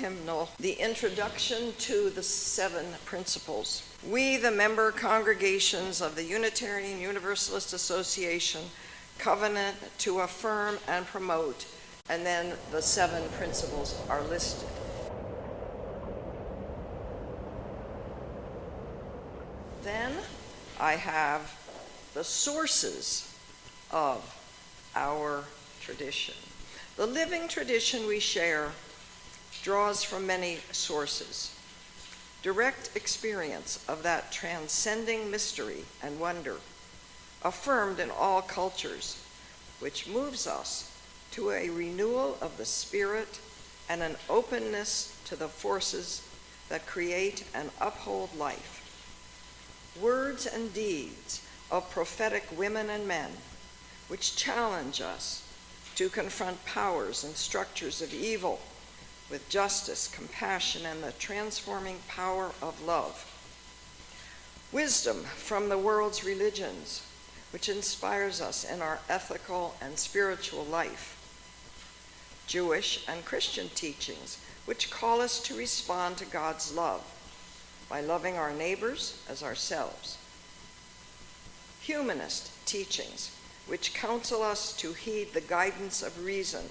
hymnal, the introduction to the 7 principles. We, the member congregations of the Unitarian Universalist Association, covenant to affirm and promote, and then the 7 principles are listed. Then I have the sources of our tradition. The living tradition we share draws from many sources. Direct experience of that transcending mystery and wonder, affirmed in all cultures, which moves us to a renewal of the spirit and an openness to the forces that create and uphold life. Words and deeds of prophetic women and men, which challenge us to confront powers and structures of evil with justice, compassion, and the transforming power of love. Wisdom from the world's religions, which inspires us in our ethical and spiritual life. Jewish and Christian teachings, which call us to respond to God's love by loving our neighbors as ourselves. Humanist teachings, which counsel us to heed the guidance of reason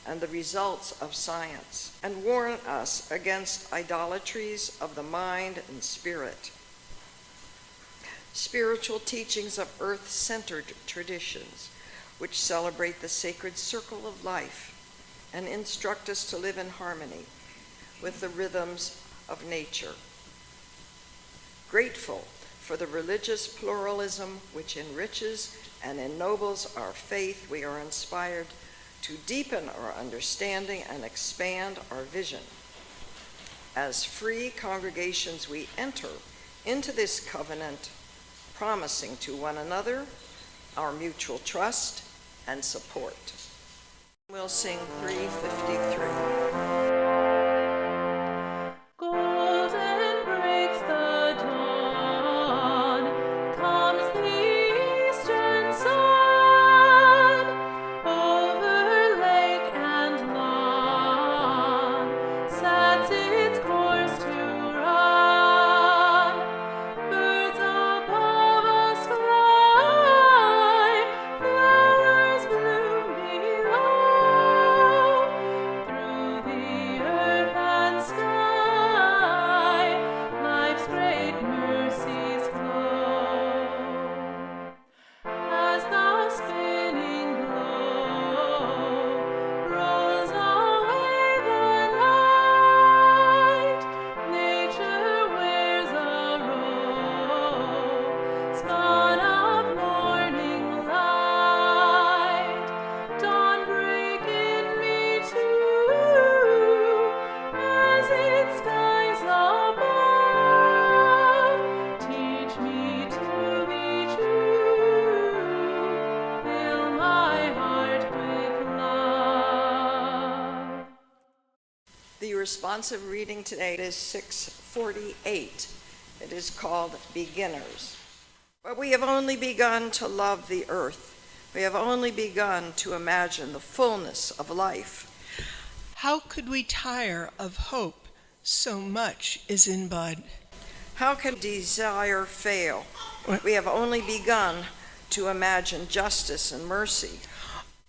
and the results of science, and warn us against idolatries of the mind and spirit. Spiritual teachings of earth-centered traditions, which celebrate the sacred circle of life and instruct us to live in harmony with the rhythms of nature. Grateful for the religious pluralism which enriches and ennobles our faith, we are inspired to deepen our understanding and expand our vision. As free congregations, we enter into this covenant, promising to one another our mutual trust and support. We'll sing 353. The responsive reading today is 648. It is called Beginners. But we have only begun to love the earth. We have only begun to imagine the fullness of life. How could we tire of hope? So much is in bud. How can desire fail? We have only begun to imagine justice and mercy.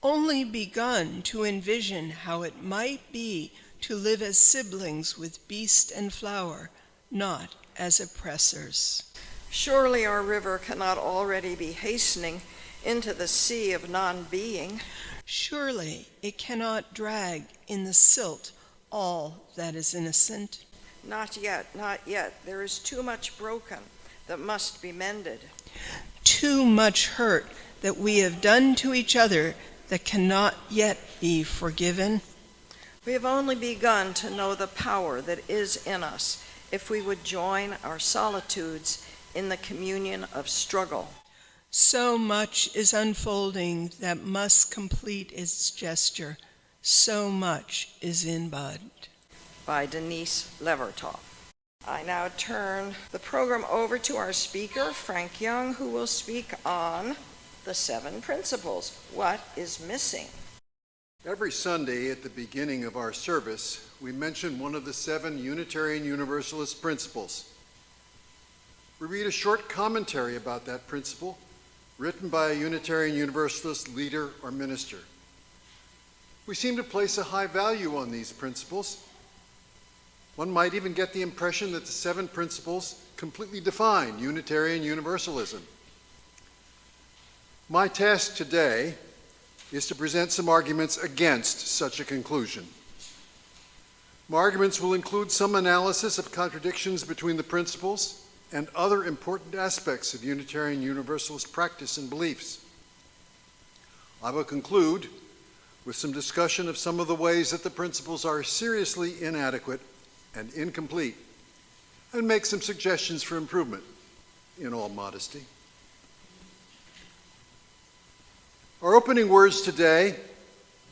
Only begun to envision how it might be to live as siblings with beast and flower, not as oppressors. Surely our river cannot already be hastening into the sea of non-being. Surely it cannot drag in the silt all that is innocent. Not yet, not yet. There is too much broken that must be mended. Too much hurt that we have done to each other that cannot yet be forgiven. We have only begun to know the power that is in us if we would join our solitudes in the communion of struggle. So much is unfolding that must complete its gesture. So much is in bud. By Denise Levertov. I now turn the program over to our speaker, Frank Young, who will speak on the 7 principles. What is missing? Every Sunday at the beginning of our service, we mention one of the 7 Unitarian Universalist principles. We read a short commentary about that principle, written by a Unitarian Universalist leader or minister. We seem to place a high value on these principles. One might even get the impression that the 7 principles completely define Unitarian Universalism. My task today is to present some arguments against such a conclusion. My arguments will include some analysis of contradictions between the principles and other important aspects of Unitarian Universalist practice and beliefs. I will conclude with some discussion of some of the ways that the principles are seriously inadequate and incomplete, and make some suggestions for improvement, in all modesty. Our opening words today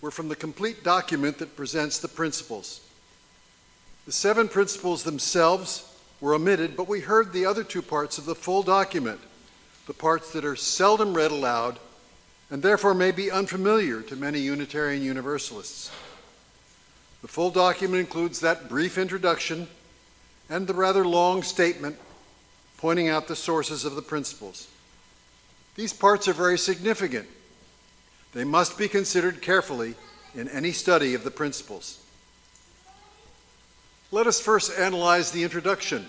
were from the complete document that presents the principles. The 7 principles themselves were omitted, but we heard the other 2 parts of the full document, the parts that are seldom read aloud and therefore may be unfamiliar to many Unitarian Universalists. The full document includes that brief introduction and the rather long statement pointing out the sources of the principles. These parts are very significant. They must be considered carefully in any study of the principles. Let us first analyze the introduction.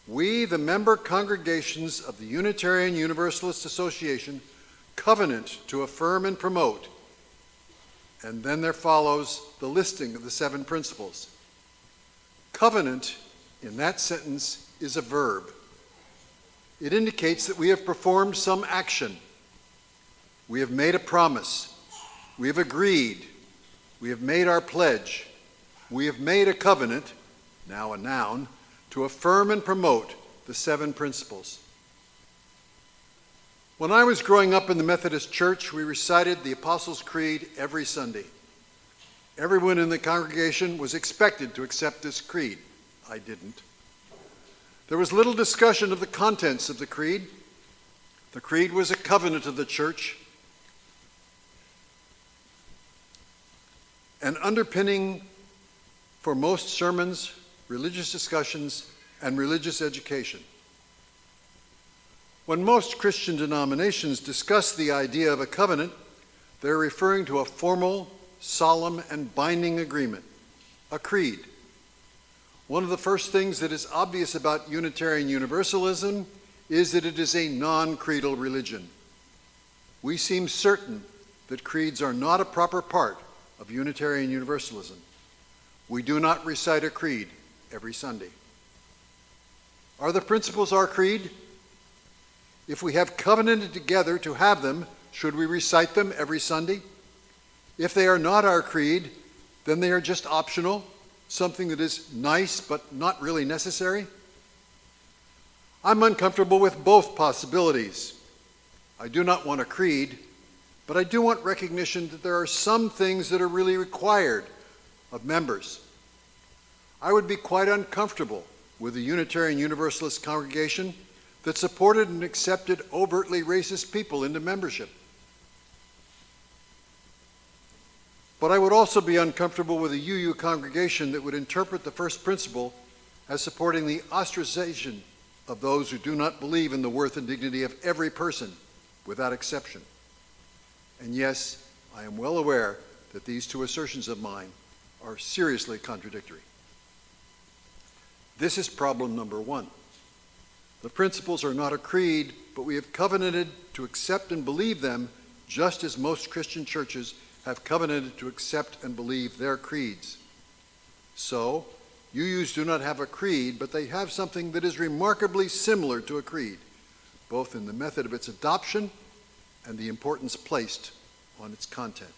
We, the member congregations of the Unitarian Universalist Association, covenant to affirm and promote, and then there follows the listing of the 7 principles. Covenant, in that sentence, is a verb. It indicates that we have performed some action. We have made a promise. We have agreed. We have made our pledge. We have made a covenant, now a noun, to affirm and promote the 7 principles. When I was growing up in the Methodist Church, we recited the Apostles' Creed every Sunday. Everyone in the congregation was expected to accept this creed. I didn't. There was little discussion of the contents of the creed. The creed was a covenant of the church, an underpinning for most sermons, religious discussions, and religious education. When most Christian denominations discuss the idea of a covenant, they're referring to a formal, solemn, and binding agreement, a creed. One of the first things that is obvious about Unitarian Universalism is that it is a non-creedal religion. We seem certain that creeds are not a proper part of Unitarian Universalism. We do not recite a creed every Sunday. Are the principles our creed? If we have covenanted together to have them, should we recite them every Sunday? If they are not our creed, then they are just optional, something that is nice but not really necessary. I'm uncomfortable with both possibilities. I do not want a creed, but I do want recognition that there are some things that are really required of members. I would be quite uncomfortable with a Unitarian Universalist congregation that supported and accepted overtly racist people into membership. But I would also be uncomfortable with a UU congregation that would interpret the first principle as supporting the ostracization of those who do not believe in the worth and dignity of every person, without exception. And yes, I am well aware that these 2 assertions of mine are seriously contradictory. This is problem number 1. The principles are not a creed, but we have covenanted to accept and believe them just as most Christian churches have covenanted to accept and believe their creeds. So, UUs do not have a creed, but they have something that is remarkably similar to a creed, both in the method of its adoption and the importance placed on its content.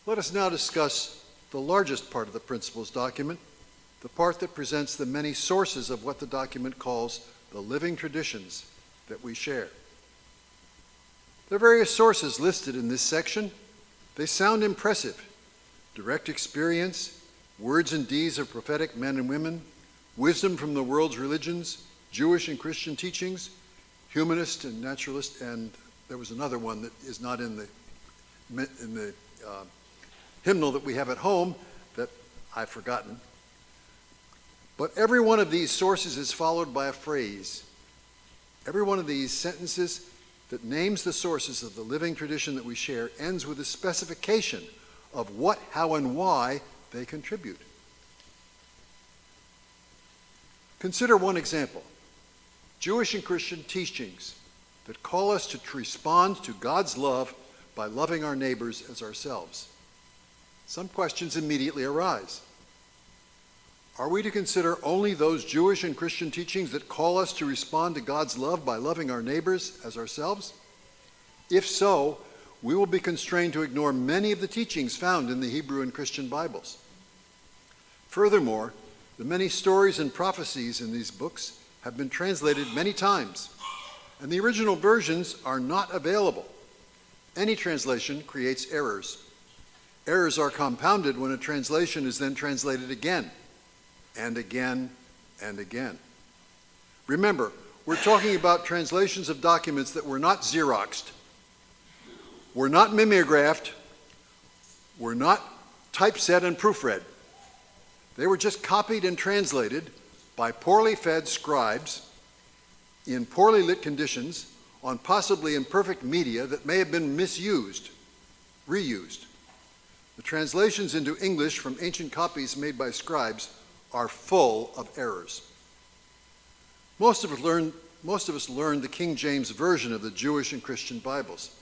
Let us now discuss the largest part of the principles document, the part that presents the many sources of what the document calls the living traditions that we share. There are various sources listed in this section. They sound impressive. Direct experience, words and deeds of prophetic men and women, wisdom from the world's religions, Jewish and Christian teachings, humanist and naturalist, and there was another one that is not in the hymnal that we have at home that I've forgotten. But every one of these sources is followed by a phrase. Every one of these sentences that names the sources of the living tradition that we share ends with a specification of what, how, and why they contribute. Consider one example: Jewish and Christian teachings that call us to respond to God's love by loving our neighbors as ourselves. Some questions immediately arise. Are we to consider only those Jewish and Christian teachings that call us to respond to God's love by loving our neighbors as ourselves? If so, we will be constrained to ignore many of the teachings found in the Hebrew and Christian Bibles. Furthermore, the many stories and prophecies in these books have been translated many times, and the original versions are not available. Any translation creates errors. Errors are compounded when a translation is then translated again, and again, and again. Remember, we're talking about translations of documents that were not Xeroxed, were not mimeographed, were not typeset and proofread. They were just copied and translated by poorly fed scribes in poorly lit conditions on possibly imperfect media that may have been misused, reused. The translations into English from ancient copies made by scribes are full of errors. Most of us learned the King James Version of the Jewish and Christian Bibles.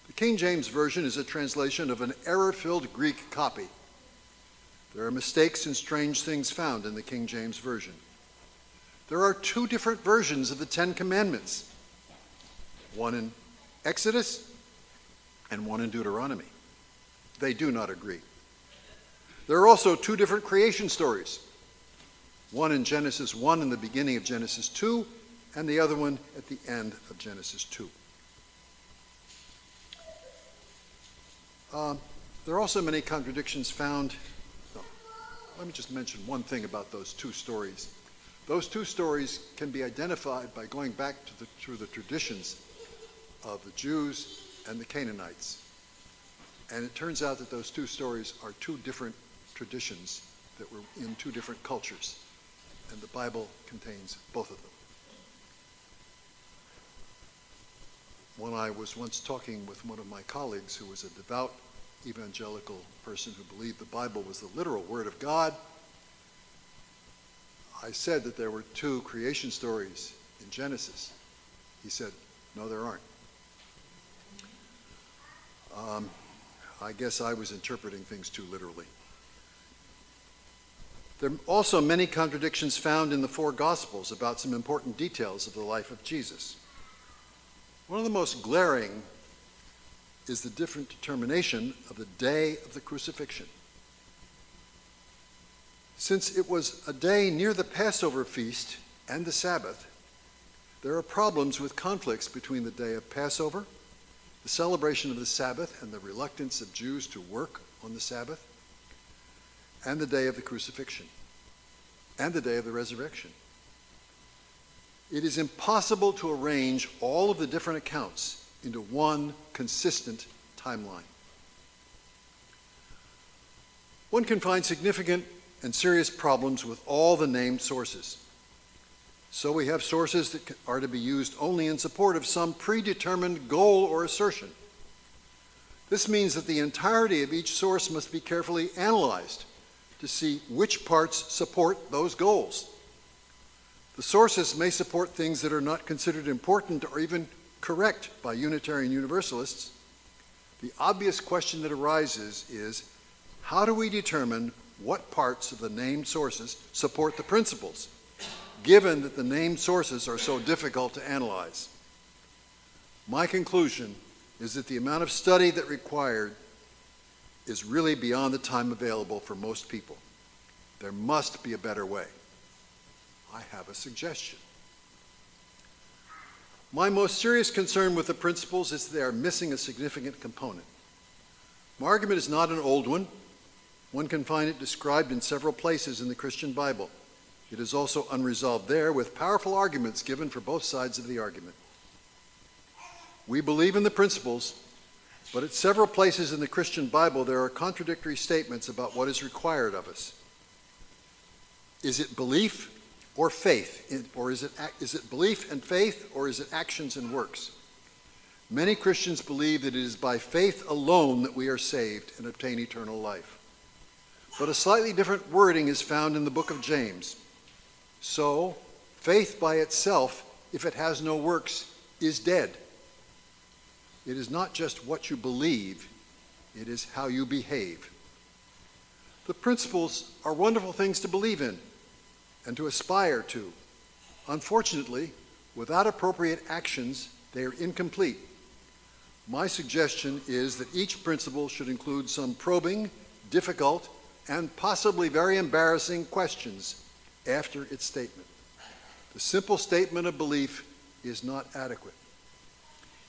The King James Version is a translation of an error-filled Greek copy. There are mistakes and strange things found in the King James Version. There are two different versions of the Ten Commandments, one in Exodus and one in Deuteronomy. They do not agree. There are also two different creation stories, one in Genesis 1 in the beginning of Genesis 2, and the other one at the end of Genesis 2. There are also many contradictions found. Let me just mention one thing about those two stories. Those two stories can be identified by going back through the traditions of the Jews and the Canaanites. And it turns out that those two stories are two different traditions that were in two different cultures. And the Bible contains both of them. When I was once talking with one of my colleagues who was a devout evangelical person who believed the Bible was the literal Word of God, I said that there were two creation stories in Genesis. He said, no, there aren't. I guess I was interpreting things too literally. There are also many contradictions found in the four Gospels about some important details of the life of Jesus. One of the most glaring is the different determination of the day of the crucifixion. Since it was a day near the Passover feast and the Sabbath, there are problems with conflicts between the day of Passover, the celebration of the Sabbath, and the reluctance of Jews to work on the Sabbath, and the day of the crucifixion, and the day of the resurrection. It is impossible to arrange all of the different accounts into one consistent timeline. One can find significant and serious problems with all the named sources. So we have sources that are to be used only in support of some predetermined goal or assertion. This means that the entirety of each source must be carefully analyzed to see which parts support those goals. The sources may support things that are not considered important or even correct by Unitarian Universalists. The obvious question that arises is, how do we determine what parts of the named sources support the principles, given that the named sources are so difficult to analyze? My conclusion is that the amount of study that required is really beyond the time available for most people. There must be a better way. I have a suggestion. My most serious concern with the principles is they are missing a significant component. My argument is not an old one. One can find it described in several places in the Christian Bible. It is also unresolved there, with powerful arguments given for both sides of the argument. We believe in the principles, But at several places in the Christian Bible, there are contradictory statements about what is required of us. Is it belief or faith? Or is it belief and faith, or is it actions and works? Many Christians believe that it is by faith alone that we are saved and obtain eternal life. But a slightly different wording is found in the book of James. So, faith by itself, if it has no works, is dead. It is not just what you believe, it is how you behave. The principles are wonderful things to believe in and to aspire to. Unfortunately, without appropriate actions, they are incomplete. My suggestion is that each principle should include some probing, difficult, and possibly very embarrassing questions after its statement. The simple statement of belief is not adequate.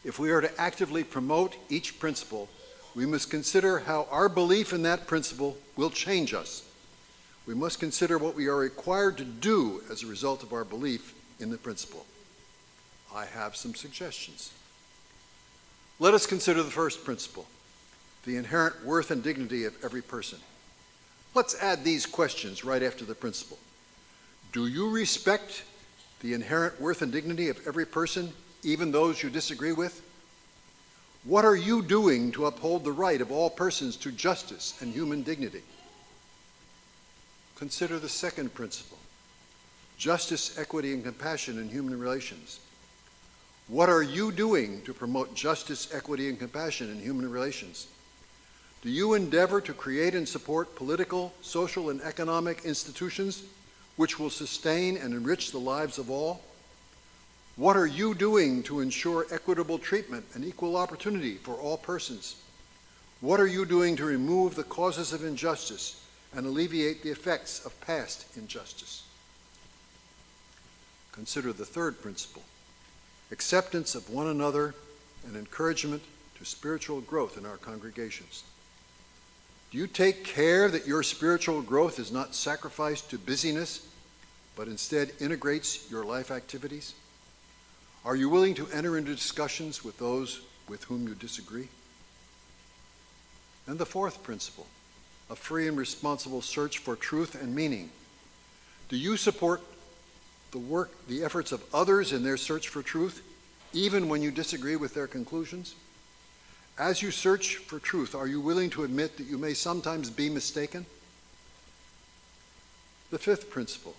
If we are to actively promote each principle, we must consider how our belief in that principle will change us. We must consider what we are required to do as a result of our belief in the principle. I have some suggestions. Let us consider the first principle, the inherent worth and dignity of every person. Let's add these questions right after the principle. Do you respect the inherent worth and dignity of every person, even those you disagree with? What are you doing to uphold the right of all persons to justice and human dignity? Consider the second principle, justice, equity, and compassion in human relations. What are you doing to promote justice, equity, and compassion in human relations? Do you endeavor to create and support political, social, and economic institutions which will sustain and enrich the lives of all? What are you doing to ensure equitable treatment and equal opportunity for all persons? What are you doing to remove the causes of injustice and alleviate the effects of past injustice? Consider the third principle, acceptance of one another and encouragement to spiritual growth in our congregations. Do you take care that your spiritual growth is not sacrificed to busyness, but instead integrates your life activities? Are you willing to enter into discussions with those with whom you disagree? And the fourth principle, a free and responsible search for truth and meaning. Do you support the efforts of others in their search for truth, even when you disagree with their conclusions? As you search for truth, are you willing to admit that you may sometimes be mistaken? The fifth principle,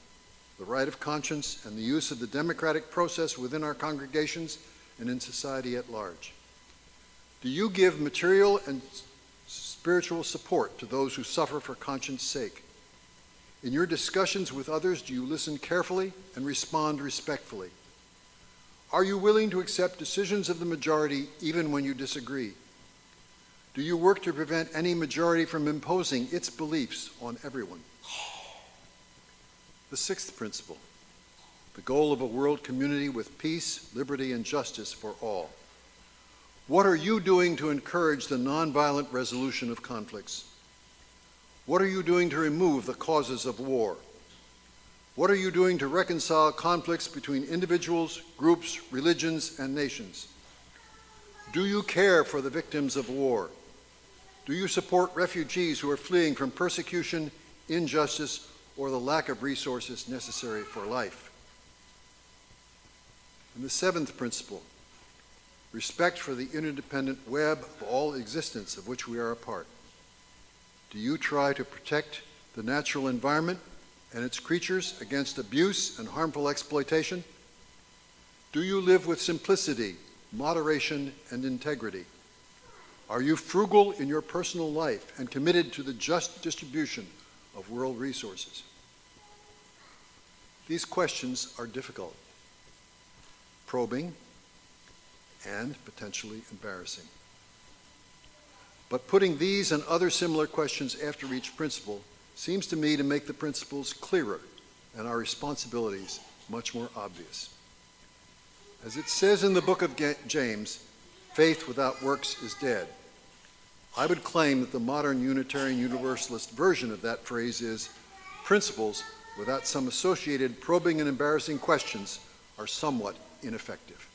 the right of conscience and the use of the democratic process within our congregations and in society at large. Do you give material and spiritual support to those who suffer for conscience' sake? In your discussions with others, do you listen carefully and respond respectfully? Are you willing to accept decisions of the majority even when you disagree? Do you work to prevent any majority from imposing its beliefs on everyone? The sixth principle, the goal of a world community with peace, liberty, and justice for all. What are you doing to encourage the nonviolent resolution of conflicts? What are you doing to remove the causes of war? What are you doing to reconcile conflicts between individuals, groups, religions, and nations? Do you care for the victims of war? Do you support refugees who are fleeing from persecution, injustice, or the lack of resources necessary for life? And the seventh principle, respect for the interdependent web of all existence of which we are a part. Do you try to protect the natural environment and its creatures against abuse and harmful exploitation? Do you live with simplicity, moderation, and integrity? Are you frugal in your personal life and committed to the just distribution of world resources? These questions are difficult, probing, and potentially embarrassing. But putting these and other similar questions after each principle seems to me to make the principles clearer and our responsibilities much more obvious. As it says in the book of James, faith without works is dead. I would claim that the modern Unitarian Universalist version of that phrase is, principles without some associated probing and embarrassing questions are somewhat ineffective.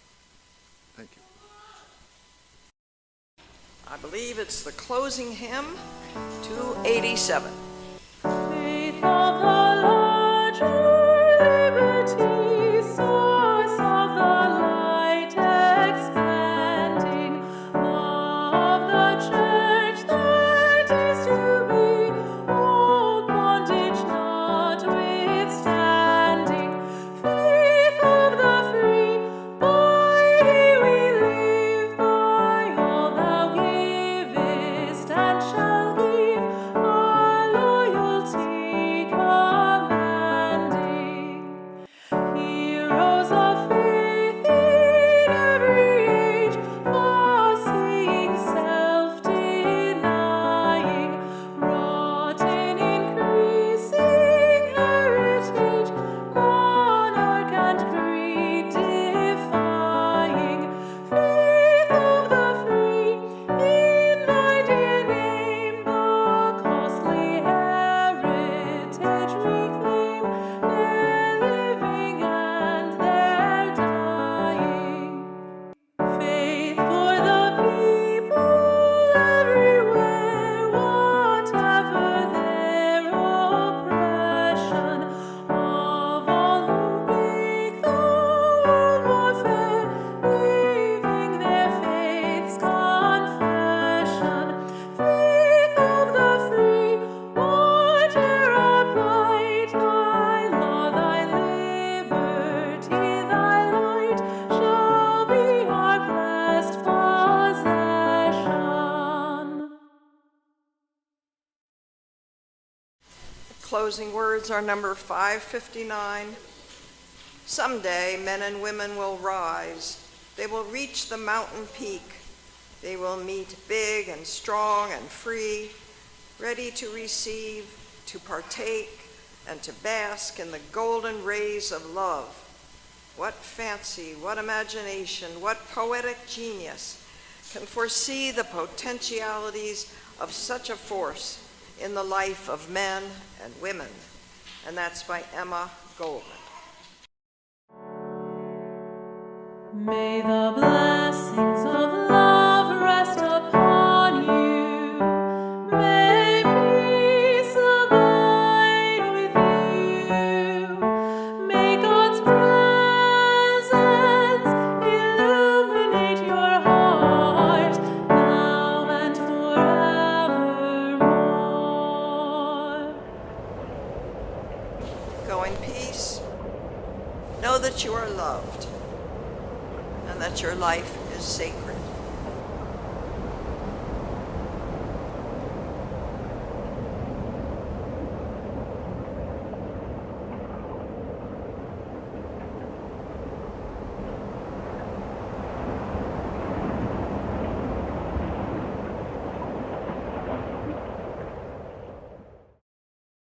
Thank you. I believe it's the closing hymn, 287. Faith of the Lord, true liberty, source of the light expanding, love the church that is to be, old bondage notwithstanding. Faith of the free, by thee we live, by all thou givest and shall give, our loyalty commanding. Heroes of faith in every age, foreseeing, self-denying, wrought in increasing heritage, monarch and creed defying. Faith of the free, in thy dear name, the costly heritage reclaim, their living and their dying. Faith for the people everywhere, whatever their oppression, of all who make the world more fair, leaving their faith's confession. Faith of the free, whate'er our plight, thy law, thy liberty, thy light shall be our blessed possession. Closing words are number 559. Someday men and women will rise. They will reach the mountain peak. They will meet big and strong and free, ready to receive, to partake, and to bask in the golden rays of love. What fancy, what imagination, what poetic genius can foresee the potentialities of such a force in the life of men and women? And that's by Emma Goldman. May the blessings of love rest upon you. May peace abide with you. May God's presence illuminate your heart now and forevermore. Go in peace. Know that you are loved and that your life is sacred.